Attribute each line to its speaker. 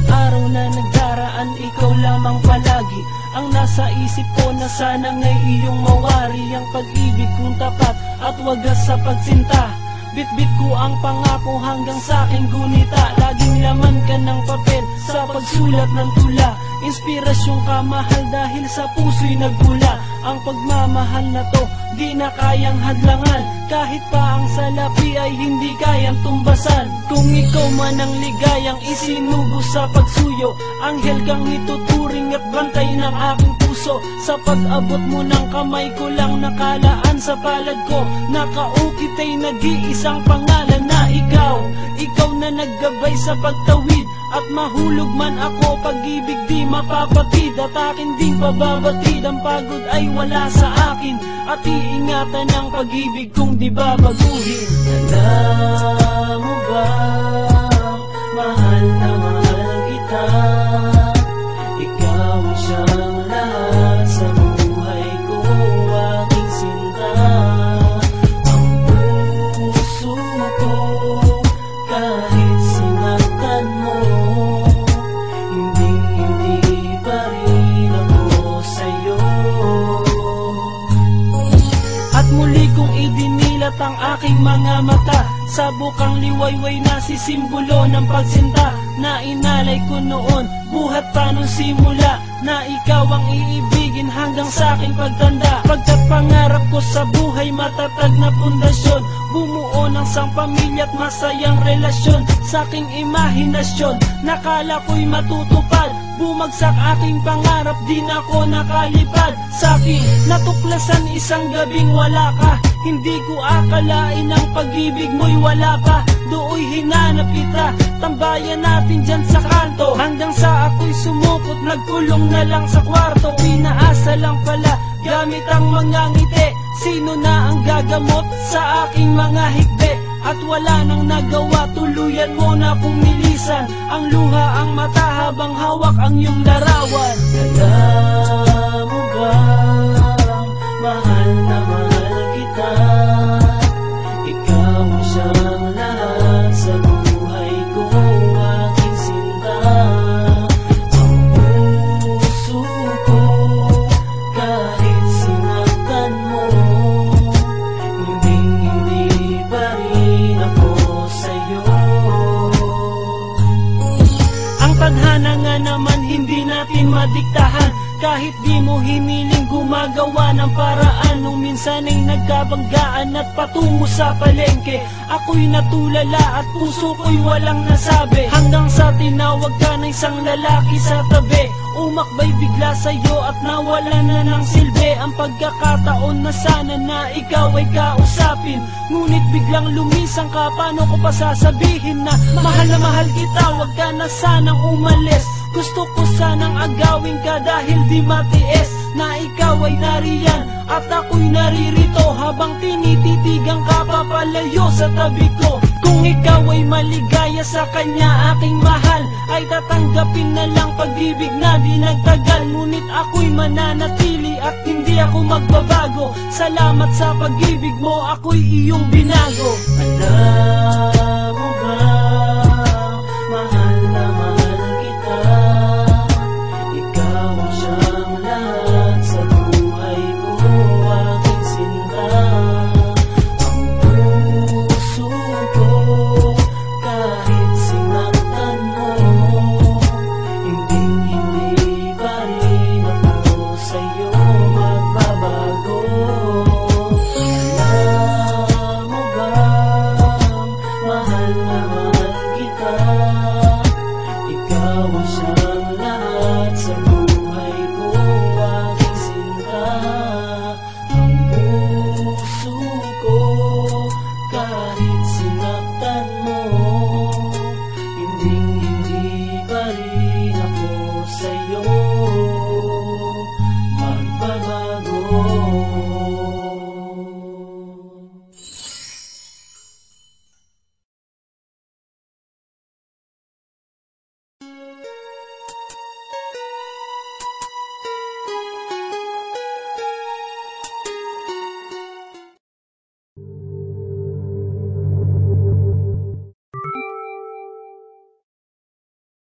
Speaker 1: bawat araw na nagdaraan, ikaw lamang palagi ang nasa isip ko, na sana ngay iyong mawari ang pag-ibig kong tapat at wagas sa pagsinta. Bit-bit ko ang pangako hanggang sa aking gunita, laging laman ka ng papel sa pagsulat ng tula. Inspirasyon ka mahal dahil sa puso'y nagmula. Ang pagmamahal na to di na kayang hadlangan, kahit pa ang salapi ay hindi kayang tumbasan. Kung ikaw man ang ligayang isinugo sa pagsuyo, anghel kang ituturing at bantay ng aking puso. Sa pag-abot mo ng kamay ko lang nakalaan sa palad ko, nakaukit ay nag-iisang pangalan na ikaw. Ikaw na naggabay sa pagtawid, at mahulog man ako, pag-ibig di mapapatid, at akin ding pababatid. Ang pagod ay wala sa akin, at iingatan ang pag-ibig kong di babaguhin. Alam mo ba, mahal na mahal kita, ikaw ang siyang lahat sa buhay ko, aking sinta. Ang puso ko, kahit sinaktan mo, hindi pa rin ako sa'yo. At muli kong idinilat ang aking mga mata sa bukang liwayway na sisimbolo ng pagsinta, na inalay ko noon, buhat pa nung simula, na ikaw ang iibigin hanggang sa aking pagtanda. Pagkat pangarap ko sa buhay matatag na pundasyon, bumuo ng sang pamilya at masayang relasyon. Sa aking imahinasyon, nakala ko'y matutupad, bumagsak aking pangarap, di na ako nakalipad. Sa aking natuklasan isang gabing wala ka, hindi ko akalain ang pag-ibig mo'y wala pa. Dooy hinanap kita, tambayan natin dyan sa kanto, hanggang sa ako'y sumupot, nagkulong na lang sa kwarto. Pinaasa lang pala, gamit ang mga ngiti, sino na ang gagamot sa aking mga hikbi? At wala nang nagawa, tuluyan mo na pumilisan ang luha, ang mata habang hawak ang iyong larawan. Alam mo ba, mahal na mahal kita, ikaw ang siyang lahat sa buhay ko, aking sinta. Ang puso ko, kahit sinaktan mo, hindi pa rin ako sa'yo. Ang tadhana nga naman hindi natin madiktahan, kahit di mo hiniling gumagawa ng paraan. Nung minsan ay nagkabanggaan at patungo sa palengke, ako'y natulala at puso ko'y walang nasabi, hanggang sa tinawag ka ng isang lalaki sa tabi. Umakbay bigla sa'yo at nawala na ng silbi ang pagkakataon na sana na ikaw ay kausapin. Ngunit biglang lumisang ka, paano ko pa sasabihin na mahal kita, wag ka na sanang umalis. Gusto ko sanang agawin ka dahil di matiis na ikaw ay nariyan at ako'y naririto, habang tinititigan ka papalayo sa tabi ko. Kung ikaw ay maligaya sa kanya aking mahal, ay tatanggapin na lang pag-ibig na di nagtagal. Ngunit ako'y mananatili at hindi ako magbabago. Salamat sa pag-ibig mo, ako'y iyong binago. Alam